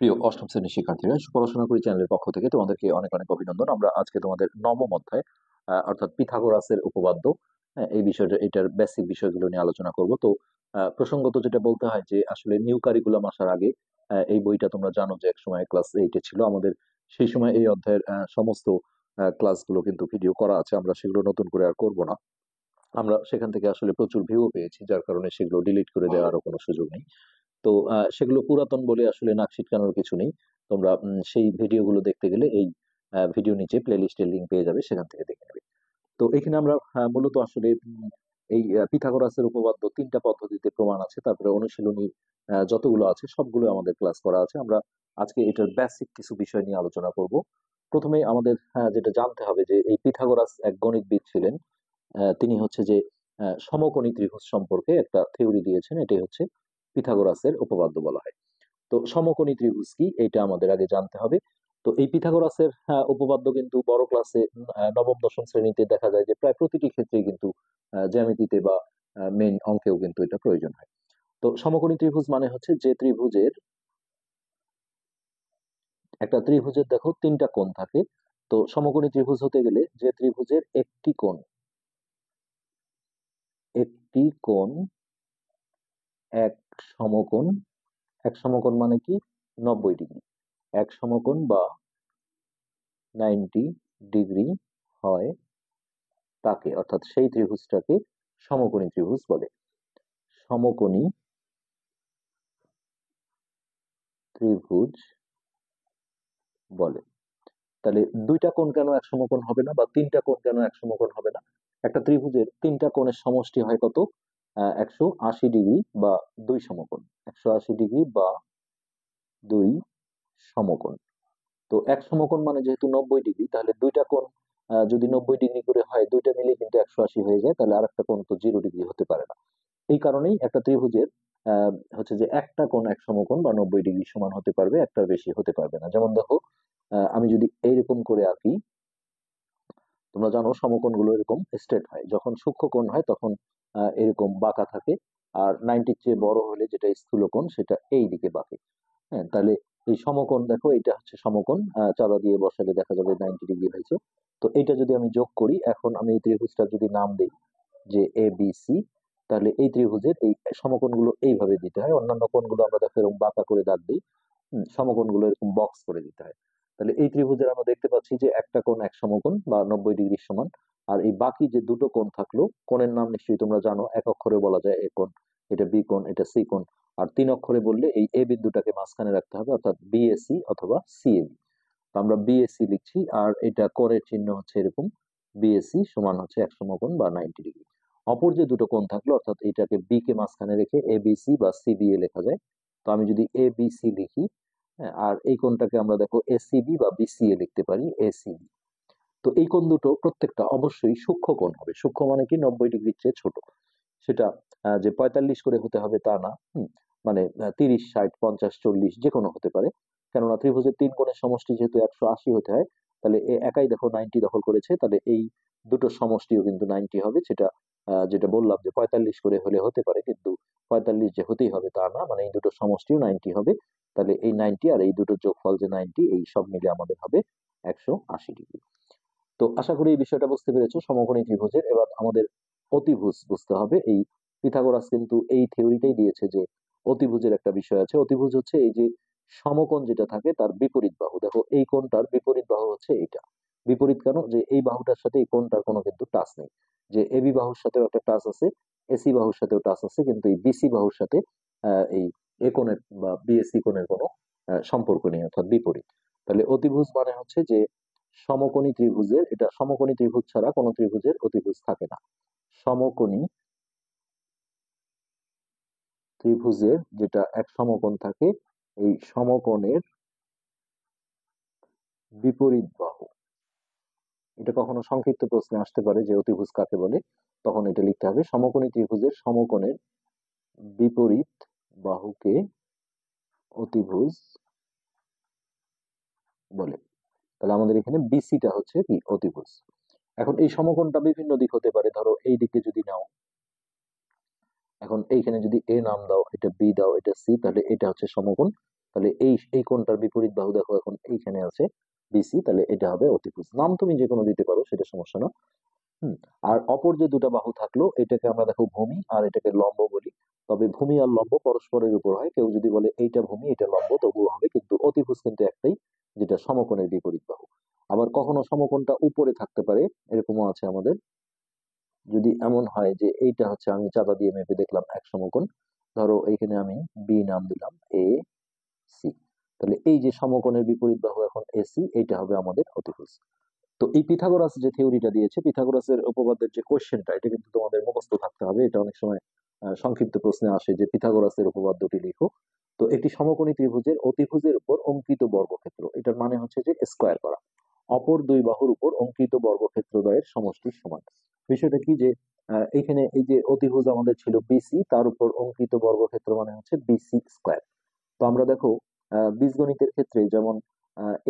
প্রিয় অষ্টম শ্রেণীর শিক্ষার্থীরা, পড়াশোনা করি চ্যানেলের পক্ষ থেকে তোমাদেরকে অনেক অনেক অভিনন্দন। আমরা আজকে তোমাদের নবম অধ্যায় অর্থাৎ পিথাগোরাসের উপপাদ্য, এই বিষয়টা, এটার বেসিক বিষয়গুলো নিয়ে আলোচনা করব। তো প্রসঙ্গত যেটা বলতে হয় যে আসলে নিউ কারিকুলাম আসার আগে এই বইটা তোমরা জানো যে একসময় ক্লাস 8-এ ছিল আমাদের। সেই সময় এই অধ্যায়ের সমস্ত ক্লাসগুলো কিন্তু ভিডিও করা আছে, আমরা সেগুলো নতুন করে আর করব না। আমরা সেখান থেকে আসলে প্রচুর ভিউ পেয়েছি, যার কারণে সেগুলো ডিলিট করে দেওয়ারও কোনো সুযোগ নেই। তো সেগুলো পুরাতন বলে আসলে নাক ছিটকানোর কিছু নেই। তোমরা সেই ভিডিওগুলো দেখতে গেলে এই ভিডিও নিচে প্লে লিস্টের লিঙ্ক পেয়ে যাবে, সেখান থেকে দেখে নেবে। তো এখানে আমরা মূলত আসলে এই পিথাগোরাসের উপপাদ্য তিনটা পদ্ধতিতে প্রমাণ আছে, তারপরে অনুশীলনী যতগুলো আছে সবগুলো আমাদের ক্লাস করা আছে। আমরা আজকে এটার বেসিক কিছু বিষয় নিয়ে আলোচনা করব। প্রথমে আমাদের যেটা জানতে হবে যে এই পিথাগোরাস এক গণিতবিদ ছিলেন। তিনি হচ্ছে যে সমকোণী ত্রিভুজ সম্পর্কে একটা থিওরি দিয়েছেন, এটাই হচ্ছে পিথাগোরাসের উপপাদ্য বলা হয়। তো সমকোণী ত্রিভুজ কি এটা আমাদের আগে জানতে হবে। তো এই পিথাগোরাসের উপপাদ্য কিন্তু বড় ক্লাসে নবম দশম শ্রেণীতে দেখা যায় যে প্রায় প্রতিটি ক্ষেত্রে কিন্তু জ্যামিতিতে বা মেইন অঙ্কেও কিন্তু এটা প্রয়োজন হয়। তো সমকোণী ত্রিভুজ মানে হচ্ছে যে ত্রিভুজের, একটা ত্রিভুজের দেখো তিনটা কোণ থাকে। তো সমকোণী ত্রিভুজ হতে গেলে যে ত্রিভুজের একটি কোণ এক সমকোণ, এক সমকোণ মানে কি, 90 ডিগ্রি, এক সমকোণ বা 90 ডিগ্রি হয়, তাকে অর্থাৎ সেই ত্রিভুজটাকে সমকোণী ত্রিভুজ বলে। সমকোণী ত্রিভুজ বলে। তাহলে দুইটা কোণ কেন এক সমকোণ হবে না, বা তিনটা কোণ কেন এক সমকোণ হবে না? একটা ত্রিভুজের তিনটা কোণের সমষ্টি হয় কত? 180 ডিগ্রি বা দুই সমকোণ। 180 ডিগ্রি বা দুই সমকোণ। তো এক সমকোণ মানে যেহেতু 90 ডিগ্রি, তাহলে দুইটা কোণ যদি 90 ডিগ্রি করে হয়, দুইটা মিলে কিন্তু 180 হয়ে যায়, তাহলে আর একটা কোণ তো 0 ডিগ্রি হতে পারে না। এই কারণেই একটা ত্রিভুজের হচ্ছে যে একটা কোণ এক সমকোণ বা 90 ডিগ্রি সমান হতে পারবে, একটা বেশি হতে পারবে না। যেমন দেখো, আমি যদি এইরকম করে আঁকি, তোমরা জানো সমকোণ গুলো এরকম স্ট্রেট হয়, যখন সূক্ষ্মকোণ হয় তখন এরকম বাঁকা থাকে। আর 90-র চেয়ে বড় হলে যেটা স্থূলকোণ, সেটা এই দিকে বাঁকে। হ্যাঁ, তাহলে এই সমকোণ দেখো, এটা হচ্ছে সমকোণ, চাঁদা দিয়ে বসালে দেখা যাবে 90 ডিগ্রি হয়েছে। তো এটা যদি আমি যোগ করি, এখন আমি এই ত্রিভুজটা যদি নাম দিই যে এ বি সি, তাহলে এই ত্রিভুজের এই সমকোণগুলো এইভাবে দিতে হয়। অন্যান্য কোণগুলো আমরা দেখো এরকম বাঁকা করে দাগ দিই, সমকোণগুলো এরকম বক্স করে দিতে হয়। তাহলে এই ত্রিভুজের আমরা দেখতে পাচ্ছি যে একটা কোণ এক সমকোণ বা 90 ডিগ্রি সমান। আর এই বাকি যে দুটো কোণ থাকলো, কোণের নাম নিশ্চয়ই তোমরা জানো, এক অক্ষরে বলা যায় এ কোণ, এটা বি কোণ, এটা সি কোণ। আর তিন অক্ষরে বললে এই এ বিন্দুটাকে মাঝখানে রাখতে হবে, অর্থাৎ বিএসি অথবা সিএবি। তো আমরা বিএসসি লিখছি, আর এটা কোণের চিহ্ন হচ্ছে এরকম, বিএসসি সমান হচ্ছে এক সমকোণ বা 90 ডিগ্রি। অপর যে দুটো কোণ থাকলো, অর্থাৎ এটাকে বি কে মাঝখানে রেখে এবিসি বা সিবিএ লেখা যায়। তো আমি যদি এবিসি লিখি, হ্যাঁ, আর এই কোণটাকে আমরা দেখো এসিবি বা বিসিএ লিখতে পারি, এসিবি। তো এই কোণ দুটো প্রত্যেকটা অবশ্যই সূক্ষ্ম কোণ হবে। সূক্ষ্ম মানে কি, 90 ডিগ্রির চেয়ে ছোট। সেটা যে 45 করে হতে হবে তা না। মানে 30, 60, 50, 40 যে কোনো হতে পারে। কেননা ত্রিভুজের তিন কোণের সমষ্টি যেহেতু 180 হতে হয়, তাহলে একাই দেখো 90 দখল করেছে, তাহলে এই দুটো সমষ্টিও কিন্তু 90 হবে। যেটা বললাম যে 45 করে হলে হতে পারে, কিন্তু 45 যে হতেই হবে তা না, মানে এই দুটো সমষ্টিও 90 হবে। তাহলে এই 90 আর এই দুটো যোগফল যে 90, এই সব মিলে আমাদের হবে 180 ডিগ্রি। তো আশা করি এই বিষয়টা বুঝতে পেরেছো সমকোণী ত্রিভুজের। এবার আমাদের অতিভুজ বুঝতে হবে। এই পিথাগোরাস কিন্তু এই থিওরিটাই দিয়েছে যে অতিভুজের একটা বিষয় আছে। অতিভুজ হচ্ছে এই যে সমকোণ যেটা থাকে তার বিপরীত বাহু। দেখো এই কোণটার বিপরীত বাহু হচ্ছে এইটা। বিপরীত কেন? যে এই বাহুটার সাথে এই কোণটার কোনো কিন্তু টাচ নেই। যে এবি বাহুর সাথেও একটা টাচ আছে, এসি বাহুর সাথেও টাচ আছে, কিন্তু এই বিসি বাহুর সাথে এই এ কোণের বা বিএসি কোণের কোনো সম্পর্ক নেই, অর্থাৎ বিপরীত। তাহলে অতিভুজ মানে হচ্ছে যে সমকোণী ত্রিভুজের, এটা সমকোণী ত্রিভুজ ছাড়া কোনো ত্রিভুজের অতিভুজ থাকে না। সমকোণী ত্রিভুজের যেটা এক সমকোণ থাকে, এই সমকোণের বিপরীত বাহু। এটা কখনো সংক্ষিপ্ত প্রশ্নে আসতে পারে যে অতিভুজ কাকে বলে, তখন এটা লিখতে হবে সমকোণী ত্রিভুজের সমকোণের বিপরীত বাহুকে অতিভুজ বলে। তাহলে আমাদের এখানে বিসিটা হচ্ছে কি, অতিভুজ। এখন এই সমকোণটা বিভিন্ন দিক হতে পারে, ধরো এই দিকে যদি নাও, এখন এইখানে যদি এ নাম দাও, এটা বি দাও, এটা সি, তাহলে এটা হচ্ছে সমকোণ তাহলে এই কোণটার বিপরীত বাহু দেখো এখন এইখানে আছে বিসি, তাহলে এটা হবে অতিভুজ। নাম তুমি যে কোনো দিতে পারো, সেটা সমস্যা না। আর অপর যে দুটো বাহু থাকলো, এটাকে আমরা দেখো ভূমি আর এটাকে লম্ব বলি। তবে ভূমি আর লম্ব পরস্পরের উপর হয়, কেউ যদি বলে এইটা ভূমি এটা লম্ব তবুও হবে, কিন্তু অতিভুজ কিন্তু একটাই, যেটা সমকোণের বিপরীত বাহু। আবার কখনো সমকোণটা উপরে থাকতে পারে, এরকমও আছে আমাদের। যদি এমন হয় যে এইটা হচ্ছে, আমি চাঁদা দিয়ে মেপে দেখলাম এক সমকোণ, ধরো এইখানে আমি বি নাম দিলাম এ সি, তাহলে এই যে সমকোণের বিপরীত বাহু এখন এসি, এইটা হবে আমাদের অতিভুজ। তো এই পিথাগোরাস যে থিওরিটা দিয়েছে, পিথাগোরাসের উপপাদ্যের যে কোশ্চেনটা, এটা কিন্তু তোমাদের মুখস্থ থাকতে হবে। এটা অনেক সময় সংক্ষিপ্ত প্রশ্নে আসে যে পিথাগোরাসের উপপাদ্যটি লিখো। তো একটি সমকোণী ত্রিভুজের অতিভুজের উপর অঙ্কিত বর্গক্ষেত্র, এটার মানে হচ্ছে যে স্কয়ার করা, অপর দুই বাহুর উপর অঙ্কিত বর্গক্ষেত্রদ্বয়ের সমষ্টির সমান। বিষয়টা কি যে এখানে এই যে অতিভুজ আমাদের ছিল বিসি, তার উপর অঙ্কিত বর্গক্ষেত্র মানে হচ্ছে বিসি স্কয়ার। তো আমরা দেখো বীজগণিতের ক্ষেত্রে যেমন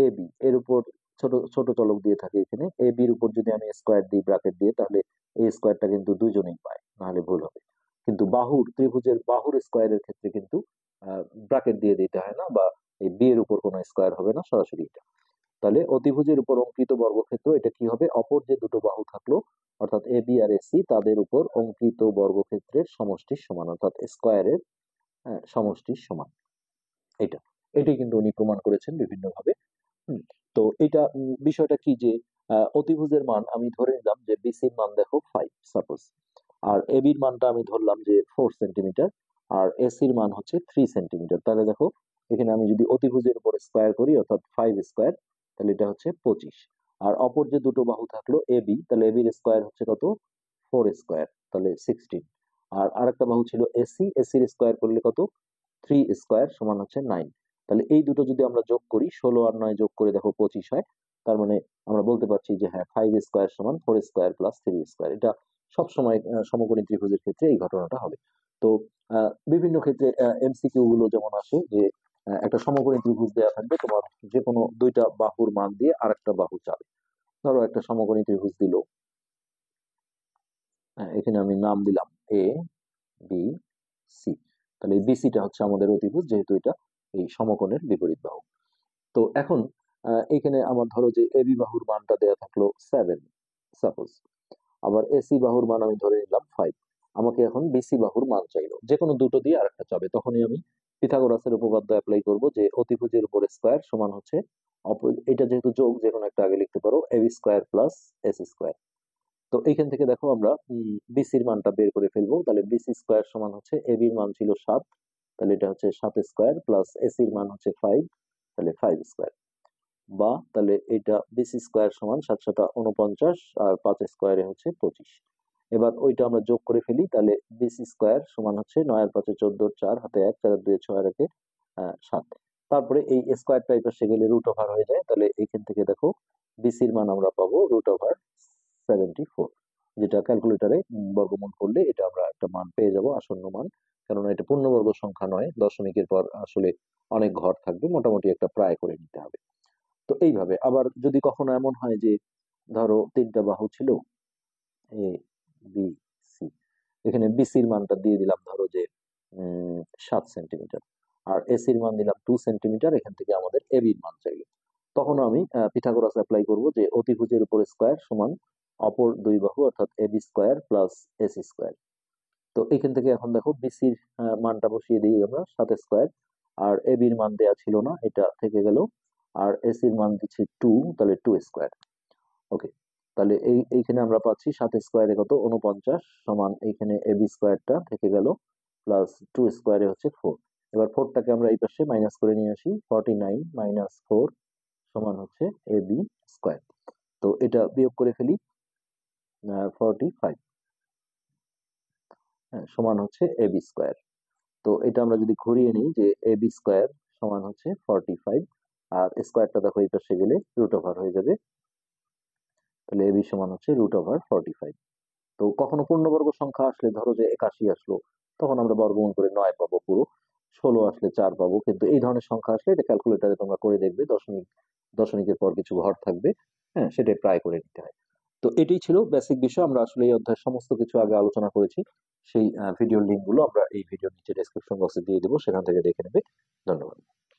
এ বি এর উপর ছোট ছোট চলক দিয়ে থাকে, এখানে এ বির উপর যদি আমি স্কোয়ার দিই ব্র্যাকেট দিয়ে, তাহলে এই স্কোয়ারটা কিন্তু দুইজনেই পায়, নাহলে ভুল হবে। কিন্তু বাহুর ত্রিভুজের বাহুর স্কোয়ারের ক্ষেত্রে কিন্তু ব্র্যাকেট দিয়ে দিতে হয় না, বা এই বি এর উপর কোনো স্কোয়ার হবে না, সরাসরি এটা। তাহলে অতিভুজের উপর অঙ্কিত বর্গক্ষেত্র এটা কি হবে, অপর যে দুটো বাহু থাকলো অর্থাৎ এ বি আর এসি, তাদের উপর অঙ্কিত বর্গক্ষেত্রের সমষ্টির সমান, অর্থাৎ স্কোয়ারের সমষ্টির সমান। এটা এটাই কিন্তু উনি প্রমাণ করেছেন বিভিন্ন ভাবে। তো এটা বিষয়টা কি যে অতিভুজের মান আমি ধরে নিলাম যে বিসির মান দেখো 5 সাপোজ, আর এবির মানটা আমি ধরলাম যে 4 সেন্টিমিটার, আর এসির মান হচ্ছে 3 সেন্টিমিটার। তাহলে দেখো এখানে আমি যদি অতিভুজের উপর স্কোয়ার করি অর্থাৎ 5 স্কোয়ার, তাহলে এটা হচ্ছে 25। আর অপর যে দুটো বাহু থাকলো এবি, তাহলে এবির স্কোয়ার হচ্ছে কত, 4 স্কোয়ার, তাহলে 16। আর আরেকটা বাহু ছিল এসি, এসির স্কোয়ার করলে কত, 3 স্কোয়ার সমান হচ্ছে 9। তাহলে এই দুটো যদি আমরা যোগ করি, 16 আর 9 যোগ করে দেখো 25 হয়। তার মানে আমরা বলতে পারছি যে হ্যাঁ, 5 স্কোয়ার সমান 4 স্কোয়ার প্লাস 3 স্কোয়ার। এটা সবসময় সমকোণী ত্রিভুজের ক্ষেত্রে এই ঘটনাটা হবে। তো বিভিন্ন ক্ষেত্রে এমসিকিউ গুলো যেমন আসে যে একটা সমকোণী ত্রিভুজ দেওয়া থাকবে, তোমার যে কোনো দুইটা বাহুর মান দিয়ে আরেকটা বাহু চাবে। ধরো একটা সমকোণী ত্রিভুজ দিল, এখানে আমি নাম দিলাম এ বি সি, তাহলে এই বিসিটা হচ্ছে আমাদের অতিভুজ, যেহেতু এটা এই সমকোণের বিপরীত বাহু। তো এখন এখানে আমার ধরো যে এবি বাহুর মানটা দেয়া থাকলো 7 সাপোজ, আবার এসি বাহুর মান আমি ধরে নিলাম 5। আমাকে এখন বিসি বাহুর মান চাইলো, যে কোনো দুটো দিয়ে আরেকটা চাবে, তখনই আমি পিথাগোরাসের উপপাদ্য অ্যাপ্লাই করব যে অতিভুজের উপর স্কয়ার সমান হচ্ছে এটা যেহেতু যোগ, যে কোনো একটা আগে লিখতে পারো, AB square plus AC square. তো এইখান থেকে দেখো আমরা বিসির মানটা বের করে ফেলবো, তাহলে বিসি স্কয়ার সমান হচ্ছে এবির মান ছিল 7, তাহলে এটা হচ্ছে 7 স্কয়ার প্লাস এসির মান হচ্ছে 5, তাহলে 5 স্কয়ার। বা তাহলে এটা বিসি স্কয়ার সমান 7 × 7 = 49, আর 5 স্কয়ারে হচ্ছে 25। এবার ওইটা আমরা যোগ করে ফেলি, তাহলে বিসি স্কয়ার সমান হচ্ছে 9 আর 5 14, 4 হাতে 1, 4 আর 2 6 আর 1 7। তারপরে এই স্কয়ারটা এই পাশে গেলে রুট ওভার হয়ে যায়, তাহলে এইখান থেকে দেখো বিসির মান আমরা পাবো √74, যেটা ক্যালকুলেটরে বর্গমূল করলে এটা আমরা একটা মান পেয়ে যাব, আসন্ন মান। কেননা এটা পূর্ণবর্গ সংখ্যা নয়, দশমিকের পর আসলে অনেক ঘর থাকবে, মোটামুটি একটা প্রায় করে নিতে হবে। তো এইভাবে আবার যদি কখনো এমন হয় যে ধরো তিনটা বাহু ছিল এ বি সি, এখানে বিসির মানটা দিয়ে দিলাম ধরো যে 7 সেন্টিমিটার, আর এসির মান দিলাম 2 সেন্টিমিটার, এখান থেকে আমাদের এবির মান চাইলো। তখন আমি পিথাগোরাস অ্যাপ্লাই করব যে অতিভুজের উপর স্কয়ার সমান অপর দুই বাহু অর্থাৎ AB square plus AC square. তো এখান থেকে এখন দেখো বিসির মানটা বসিয়ে দিই আমরা 7 স্কয়ার, আর এবির মান দেয়া ছিল না, এটা থেকে গেল, আর এসির মান দিচ্ছি 2, তাহলে 2 স্কয়ার। ওকে, তাহলে এইখানে আমরা পাচ্ছি 7 স্কয়ারে কত 49 সমান, এইখানে এবি স্কয়ারটা থেকে গেল, প্লাস 2 স্কয়ারে হচ্ছে 4। এবার 4টাকে আমরা এই পাশে মাইনাস করে নিয়ে আসি, 49 - 4 সমান হচ্ছে এবি স্কয়ার। তো এটা বিয়োগ করে ফেলি, 45 সমান হচ্ছে এবি স্কয়ার। তো এটা আমরা যদি ঘুরিয়ে নিই যে এবি স্কয়ার সমান হচ্ছে 45, আর স্কয়ারটা দেখো এই পাশে গেলে রুট ওভার হয়ে যাবে, তাহলে এবি সমান হচ্ছে √45। তো কখনো পূর্ণবর্গ সংখ্যা আসলে ধরো যে 81 আসলো, তখন আমরা বর্গমূল করে 9 পাবো পুরো, 16 আসলে 4 পাবো। কিন্তু এই ধরনের সংখ্যা আসলে এটা ক্যালকুলেটরে তোমরা করে দেখবে, দশমিকের পর কিছু ঘর থাকবে, হ্যাঁ, সেটাই প্রায় করে নিতে হয়। তো এটাই ছিল বেসিক বিষয়। আমরা আসলে এই অধ্যায়ের সমস্ত কিছু আগে আলোচনা করেছি, সেই ভিডিওর লিঙ্ক গুলো আমরা এই ভিডিওর নিচে ডেসক্রিপশন বক্সে দিয়ে দেবো, সেখান থেকে দেখে নেবে। ধন্যবাদ।